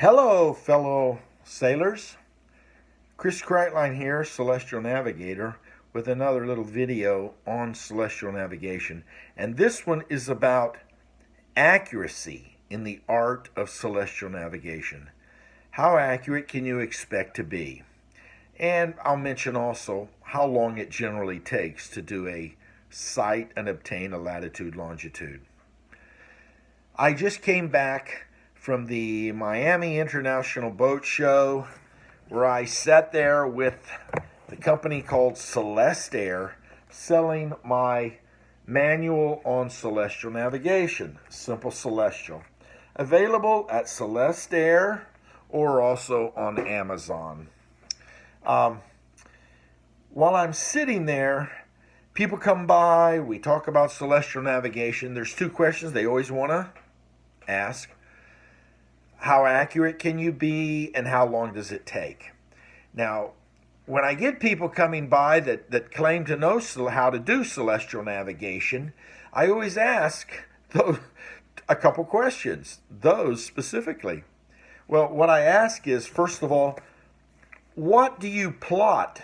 Hello, fellow sailors. Chris Kreitline here, Celestial Navigator, with another little video on celestial navigation. And this one is about accuracy in the art of celestial navigation. How accurate can you expect to be? And I'll mention also how long it generally takes to do a sight and obtain a latitude, longitude. I just came back from the Miami International Boat Show, where I sat there with the company called Celestair selling my manual on celestial navigation, Simple Celestial, available at Celestair or also on Amazon. While I'm sitting there, people come by, we talk about celestial navigation. There's two questions they always want to ask. How accurate can you be, and how long does it take? Now, when I get people coming by that claim to know how to do celestial navigation, I always ask a couple questions, those specifically. Well, what I ask is, first of all, what do you plot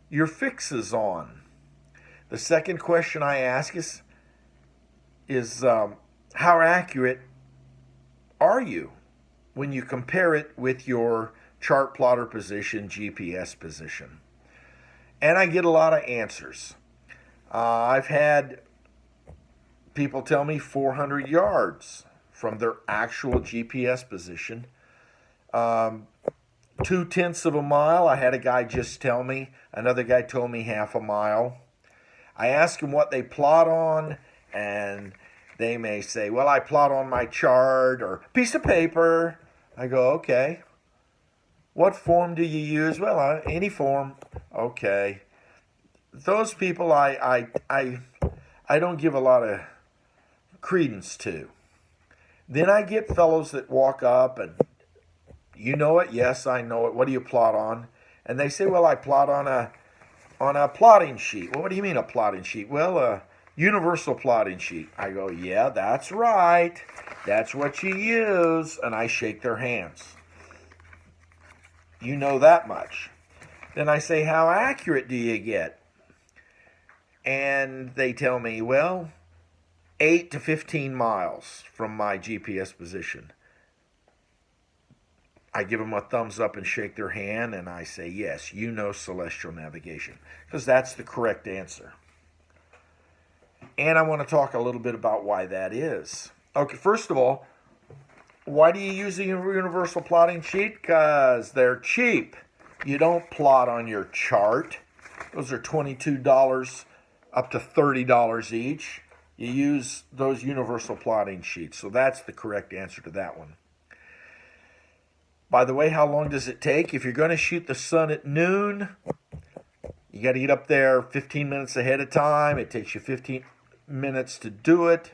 your fixes on? The second question I ask is how accurate are you when you compare it with your chart plotter position, GPS position? And I get a lot of answers. I've had people tell me 400 yards from their actual GPS position. 2/10 of a mile. I had a guy just tell me. Another guy told me half a mile. I ask them what they plot on, and they may say, well, I plot on my chart or piece of paper. I go, okay. What form do you use? Well, any form. Okay. Those people I don't give a lot of credence to. Then I get fellows that walk up and, you know it? Yes, I know it. What do you plot on? And they say, well, I plot on a plotting sheet. Well, what do you mean a plotting sheet? Well, a universal plotting sheet. I go, yeah, that's right. That's what you use. And I shake their hands. You know that much. Then I say, how accurate do you get? And they tell me, well, 8 to 15 miles from my GPS position. I give them a thumbs up and shake their hand, and I say, yes, you know celestial navigation, because that's the correct answer. And I want to talk a little bit about why that is. Okay, first of all, why do you use a universal plotting sheet? Because they're cheap. You don't plot on your chart. Those are $22 up to $30 each. You use those universal plotting sheets. So that's the correct answer to that one. By the way, how long does it take? If you're going to shoot the sun at noon, you got to get up there 15 minutes ahead of time. It takes you 15 minutes to do it.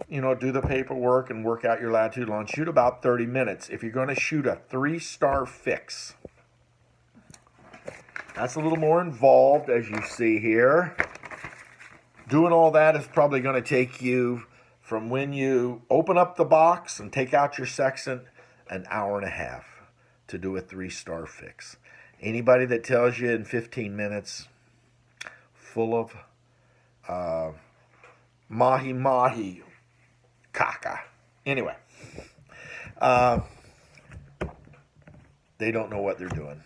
You know, do the paperwork and work out your latitude, longitude, about 30 minutes. If you're going to shoot a 3-star fix, that's a little more involved, as you see here. Doing all that is probably going to take you, from when you open up the box and take out your sextant, an hour and a half to do a 3-star fix. Anybody that tells you in 15 minutes, full of mahi caca. Anyway, they don't know what they're doing,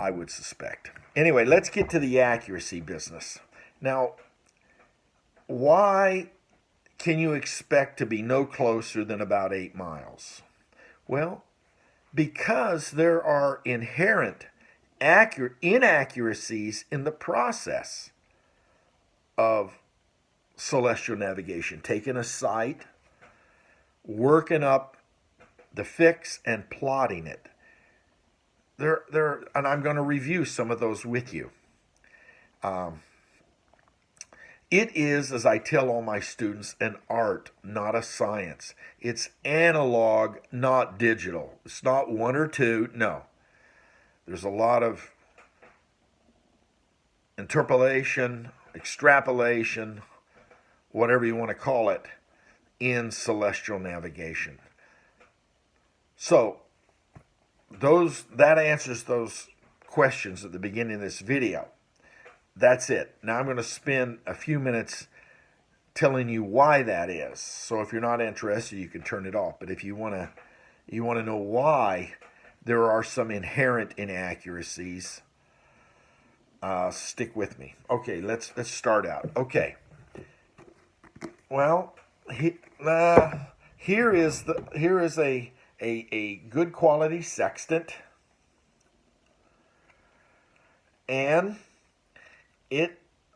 I would suspect. Anyway, let's get to the accuracy business. Now, why can you expect to be no closer than about 8 miles? Well, because there are inherent inaccuracies in the process of celestial navigation. Taking a site, working up the fix, and plotting it. And I'm going to review some of those with you. It is, as I tell all my students, an art, not a science. It's analog, not digital. It's not 1 or 2. No. There's a lot of interpolation, extrapolation, whatever you want to call it, in celestial navigation. So that answers those questions at the beginning of this video. That's it. Now I'm going to spend a few minutes telling you why that is. So if you're not interested, you can turn it off. But if you want to know why there are some inherent inaccuracies, stick with me. Okay, let's start out. Okay. Well, here is a good quality sextant, and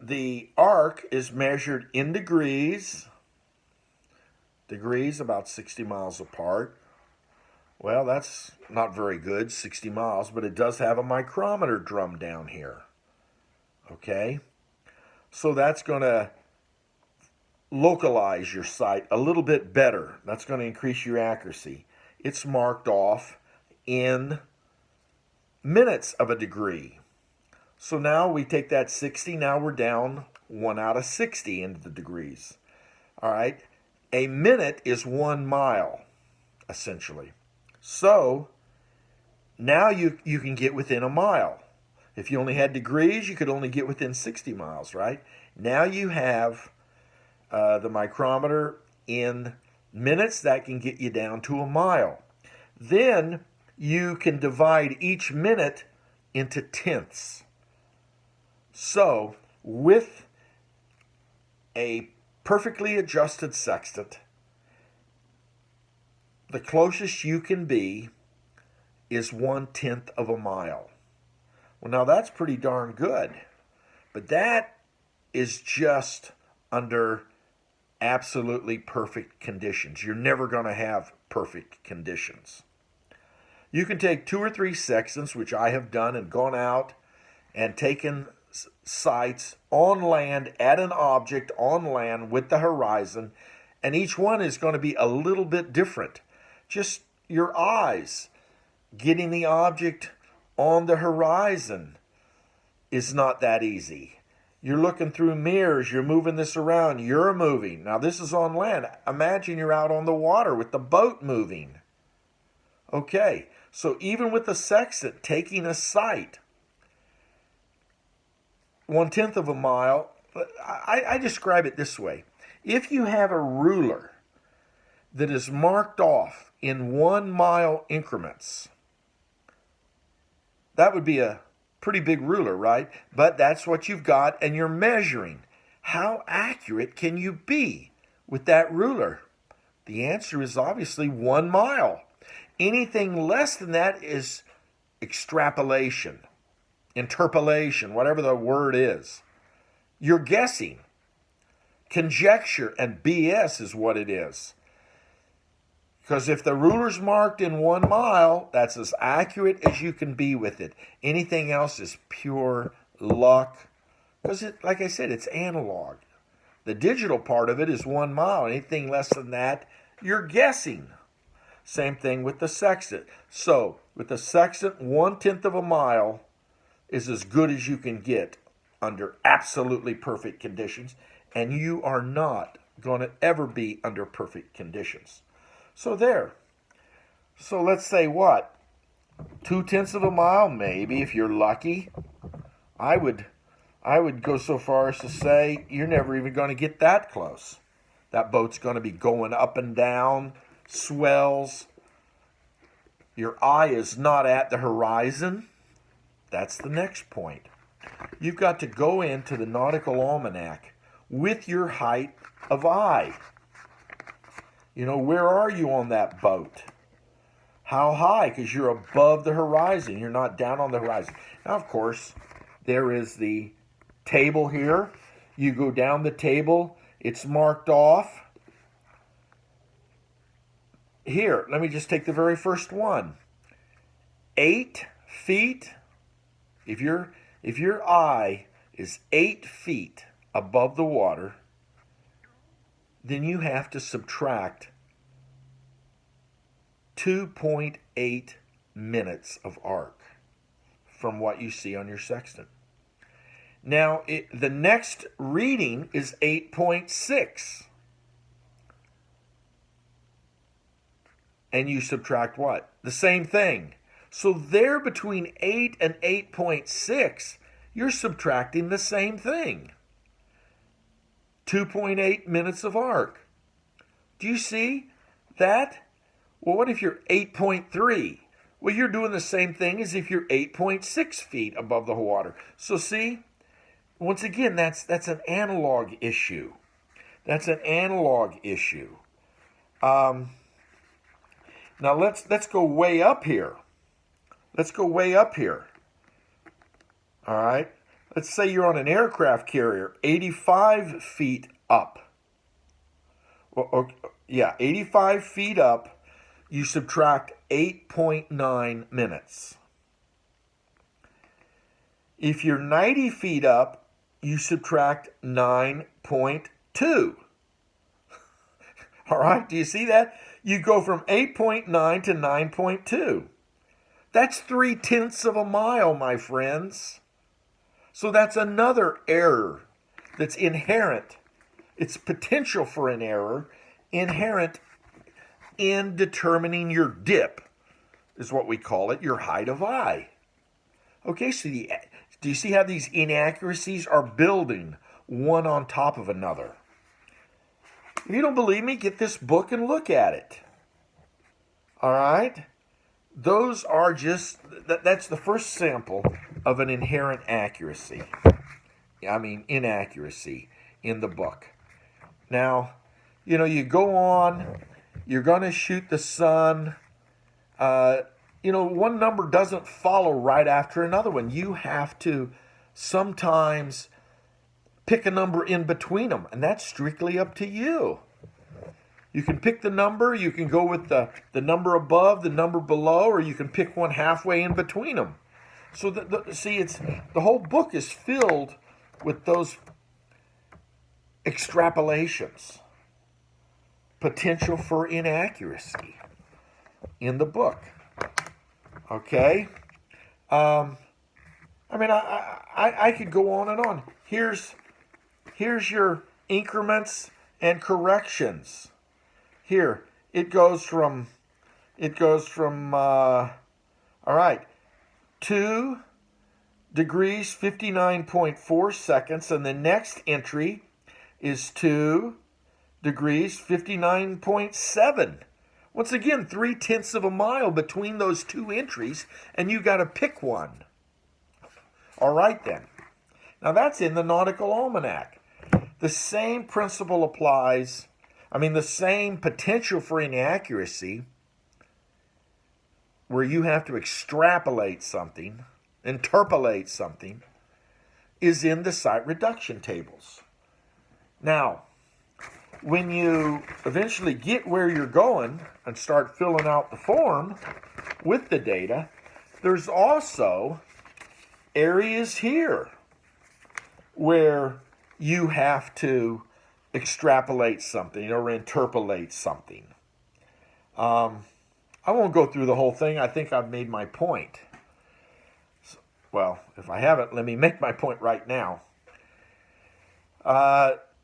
the arc is measured in degrees about 60 miles apart. Well, that's not very good, 60 miles, but it does have a micrometer drum down here. Okay, so that's going to localize your sight a little bit better. That's going to increase your accuracy. It's marked off in minutes of a degree. So now we take that 60, now we're down 1 out of 60 into the degrees. All right, a minute is 1 mile, essentially. So now you can get within a mile. If you only had degrees, you could only get within 60 miles, right? Now you have the micrometer in minutes, that can get you down to a mile. Then you can divide each minute into tenths. So with a perfectly adjusted sextant, the closest you can be is 1/10 of a mile. Well, now that's pretty darn good, but that is just under absolutely perfect conditions. You're never going to have perfect conditions. You can take 2 or 3 sextants, which I have done, and gone out and taken sights on land at an object on land with the horizon, and each one is going to be a little bit different. Just your eyes getting the object on the horizon is not that easy. You're looking through mirrors, you're moving this around, you're moving. Now this is on land. Imagine you're out on the water with the boat moving. Okay, so even with the sextant taking a sight, 1/10 of a mile, I describe it this way. If you have a ruler that is marked off in 1 mile increments, that would be a pretty big ruler, right? But that's what you've got, and you're measuring. How accurate can you be with that ruler? The answer is obviously 1 mile. Anything less than that is extrapolation, interpolation, whatever the word is. You're guessing. Conjecture and BS is what it is. Because if the ruler's marked in 1 mile, that's as accurate as you can be with it. Anything else is pure luck. Because, like I said, it's analog. The digital part of it is 1 mile. Anything less than that, you're guessing. Same thing with the sextant. So, with the sextant, 1/10 of a mile is as good as you can get under absolutely perfect conditions. And you are not going to ever be under perfect conditions. So there. So let's say what? 2/10 of a mile, maybe, if you're lucky. I would go so far as to say you're never even going to get that close. That boat's going to be going up and down, swells. Your eye is not at the horizon. That's the next point. You've got to go into the nautical almanac with your height of eye. You know, where are you on that boat? How high? Because you're above the horizon. You're not down on the horizon. Now, of course, there is the table here. You go down the table. It's marked off. Here, let me just take the very first one. 8 feet. If your eye is 8 feet above the water, then you have to subtract 2.8 minutes of arc from what you see on your sextant. Now, the next reading is 8.6. and you subtract what? The same thing. So there between 8 and 8.6, you're subtracting the same thing. 2.8 minutes of arc. Do you see that? Well, what if you're 8.3? Well, you're doing the same thing as if you're 8.6 feet above the water. So see, once again, that's an analog issue. That's an analog issue. Now let's go way up here. Let's go way up here. All right. Let's say you're on an aircraft carrier, 85 feet up. Well, okay, yeah, 85 feet up, you subtract 8.9 minutes. If you're 90 feet up, you subtract 9.2. All right, do you see that? You go from 8.9 to 9.2. That's 0.3 of a mile, my friends. So that's another error that's inherent. It's potential for an error inherent in determining your dip, is what we call it, your height of eye. Okay, so do you see how these inaccuracies are building one on top of another? If you don't believe me, get this book and look at it. All right? Those are just, that's the first sample of an inherent inaccuracy in the book. Now, you go on, you're going to shoot the sun. One number doesn't follow right after another one. You have to sometimes pick a number in between them, and that's strictly up to you. You can pick the number, you can go with the number above, the number below, or you can pick one halfway in between them. So, the whole book is filled with those extrapolations, potential for inaccuracy in the book. Okay? I could go on and on. Here's your increments and corrections. Here, it goes from 2 degrees 59.4 seconds, and the next entry is 2 degrees 59.7. Once again, 0.3 of a mile between those two entries, and you got to pick one. All right then. Now that's in the Nautical Almanac. The same principle applies. The same potential for inaccuracy, where you have to extrapolate something, interpolate something, is in the site reduction tables. Now, when you eventually get where you're going and start filling out the form with the data, there's also areas here where you have to extrapolate something or interpolate something. I won't go through the whole thing. I think I've made my point. Well, if I haven't, let me make my point right now.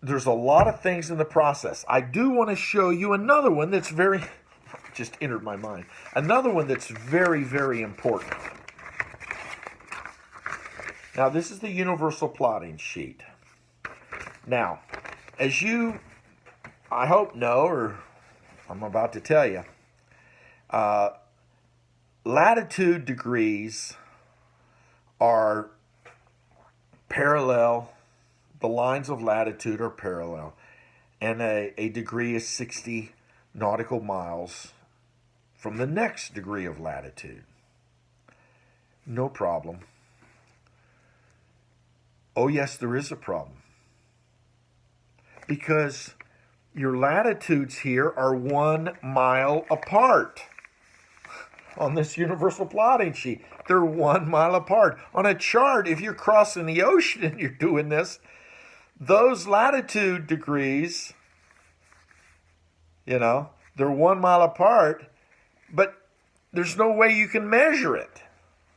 There's a lot of things in the process. I do want to show you another one that's just entered my mind. Another one that's very, very important. Now, this is the universal plotting sheet. Now, as you, I hope, know, or I'm about to tell you, latitude degrees are parallel. The lines of latitude are parallel. And a degree is 60 nautical miles from the next degree of latitude. No problem. Oh, yes, there is a problem. Because your latitudes here are 1 mile apart on this universal plotting sheet. They're 1 mile apart. On a chart, if you're crossing the ocean and you're doing this, those latitude degrees, they're 1 mile apart, but there's no way you can measure it.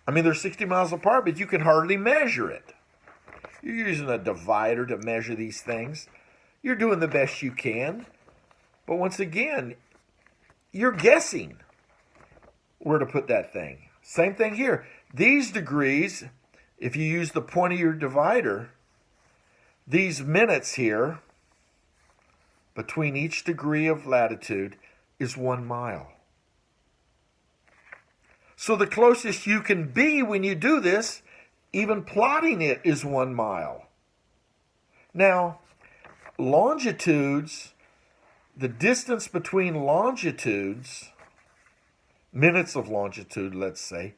They're 60 miles apart, but you can hardly measure it. You're using a divider to measure these things. You're doing the best you can. But once again, you're guessing. where to put that thing. Same thing here. These degrees, if you use the point of your divider, these minutes here between each degree of latitude is 1 mile. So the closest you can be when you do this, even plotting it, is 1 mile. Now, longitudes, the distance between longitudes, minutes of longitude, let's say,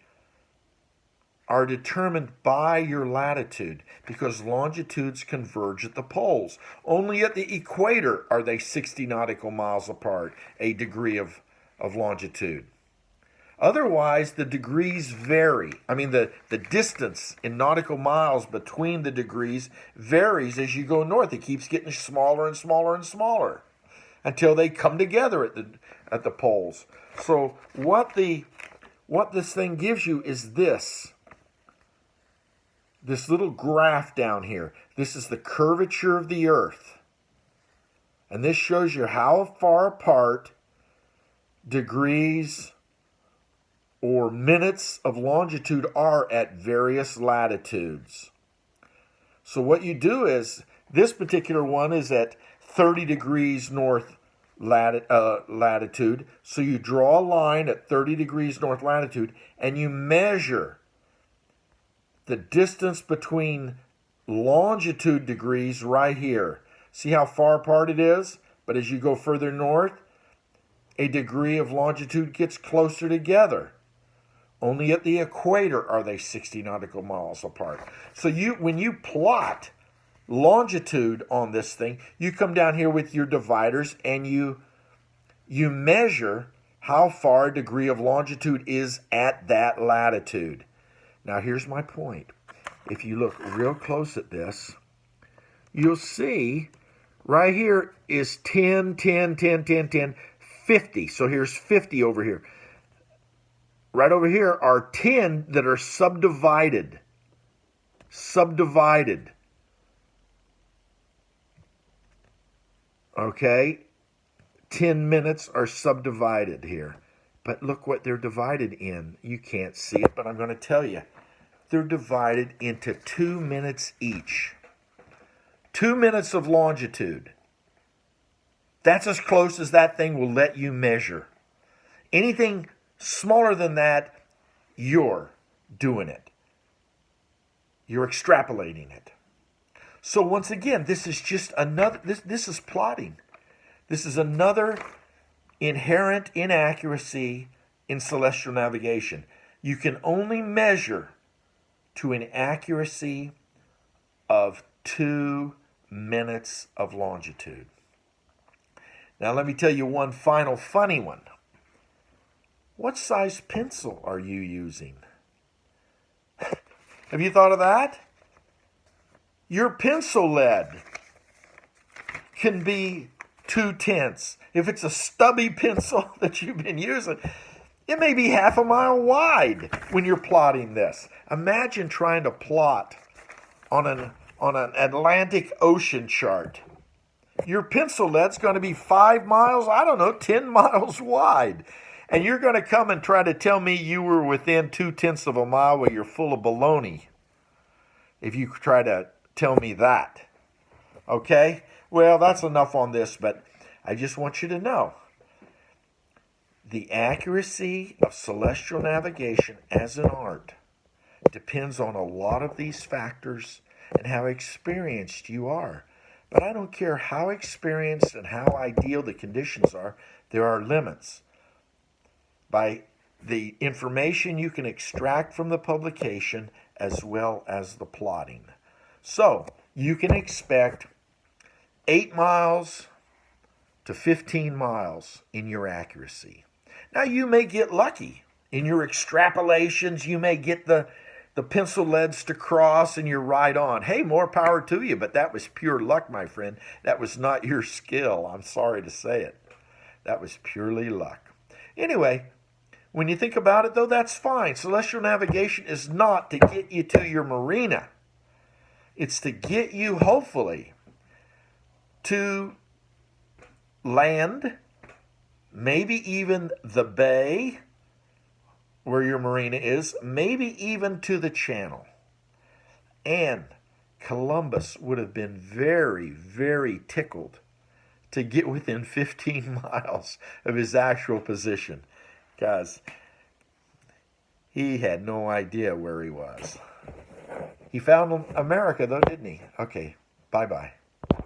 are determined by your latitude because longitudes converge at the poles. Only at the equator are they 60 nautical miles apart, a degree of longitude. Otherwise, the degrees vary. I mean, the distance in nautical miles between the degrees varies as you go north. It keeps getting smaller and smaller and smaller until they come together at the poles. So what this thing gives you is this little graph down here. This is the curvature of the Earth. And this shows you how far apart degrees or minutes of longitude are at various latitudes. So what you do is, this particular one is at 30 degrees north latitude. So you draw a line at 30 degrees north latitude and you measure the distance between longitude degrees right here. See how far apart it is? But as you go further north, a degree of longitude gets closer together. Only at the equator are they 60 nautical miles apart. So when you plot longitude on this thing, you come down here with your dividers and you measure how far a degree of longitude is at that latitude. Now here's my point. If you look real close at this, you'll see right here is 10, 10, 10, 10, 10, 50. So here's 50 over here. Right over here are 10 that are subdivided. Subdivided. Okay? 10 minutes are subdivided here. But look what they're divided in. You can't see it, but I'm going to tell you. They're divided into 2 minutes each. 2 minutes of longitude. That's as close as that thing will let you measure. Anything smaller than that, you're doing it. You're extrapolating it. So once again, this is just another, this is plotting. This is another inherent inaccuracy in celestial navigation. You can only measure to an accuracy of 2 minutes of longitude. Now let me tell you one final funny one. What size pencil are you using? Have you thought of that? Your pencil lead can be 2/10. If it's a stubby pencil that you've been using, it may be half a mile wide when you're plotting this. Imagine trying to plot on an Atlantic Ocean chart. Your pencil lead's going to be 5 miles, 10 miles wide. And you're going to come and try to tell me you were within 2/10 of a mile. Well, you're full of baloney if you try to tell me that. Okay? Well, that's enough on this, but I just want you to know the accuracy of celestial navigation as an art depends on a lot of these factors and how experienced you are. But I don't care how experienced and how ideal the conditions are, there are limits. By the information you can extract from the publication as well as the plotting. So, you can expect 8 miles to 15 miles in your accuracy. Now, you may get lucky. In your extrapolations, you may get the pencil leads to cross and you're right on. Hey, more power to you, but that was pure luck, my friend. That was not your skill. I'm sorry to say it. That was purely luck. Anyway, when you think about it, though, that's fine. Celestial navigation is not to get you to your marina. It's to get you, hopefully, to land, maybe even the bay, where your marina is, maybe even to the channel. And Columbus would have been very, very tickled to get within 15 miles of his actual position, because he had no idea where he was. He found America, though, didn't he? Okay, bye-bye.